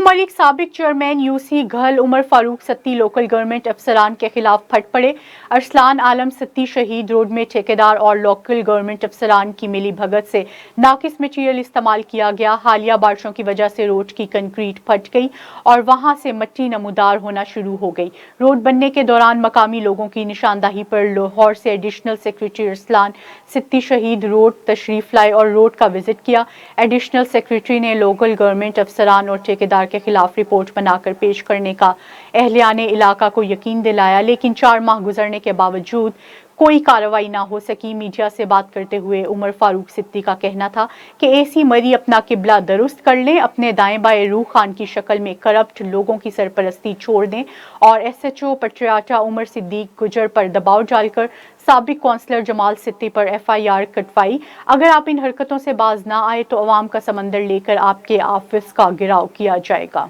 ملک سابق chairman Yossi گھل عمر فاروق ستی local government افسران کے خلاف پھٹ پڑے۔ ارسلان عالم ستی شہید روڈ میں ٹھیکیدار اور لوکل گورنمنٹ افسران کی ملی بھگت سے ناقص مٹیریل استعمال کیا گیا۔ حالیہ بارشوں کی وجہ سے روڈ کی کنکریٹ پھٹ گئی اور وہاں سے مٹی نمودار ہونا شروع ہو گئی۔ روڈ بننے کے دوران مقامی لوگوں کی نشاندہی پر لاہور سے ایڈیشنل سیکریٹری ارسلان ستی شہید روڈ تشریف لائے اور روڈ کا وزٹ کیا۔ ایڈیشنل سیکریٹری نے لوکل گورنمنٹ افسران اور ٹھیکیدار کے خلاف رپورٹ بنا کر پیش کرنے کا اہلیان علاقہ کو یقین دلایا، لیکن 4 ماہ گزرنے کے باوجود کوئی کارروائی نہ ہو سکی۔ میڈیا سے بات کرتے ہوئے عمر فاروق ستی کا کہنا تھا کہ اے سی مری اپنا قبلہ درست کر لیں، اپنے دائیں بائیں روح خان کی شکل میں کرپٹ لوگوں کی سرپرستی چھوڑ دیں اور ایس ایچ او پٹریاٹا عمر صدیق گجر پر دباؤ ڈال کر سابق کونسلر جمال ستی پر ایف آئی آر کٹوائی۔ اگر آپ ان حرکتوں سے باز نہ آئے تو عوام کا سمندر لے کر آپ کے آفس کا گھیراؤ کیا جائے گا۔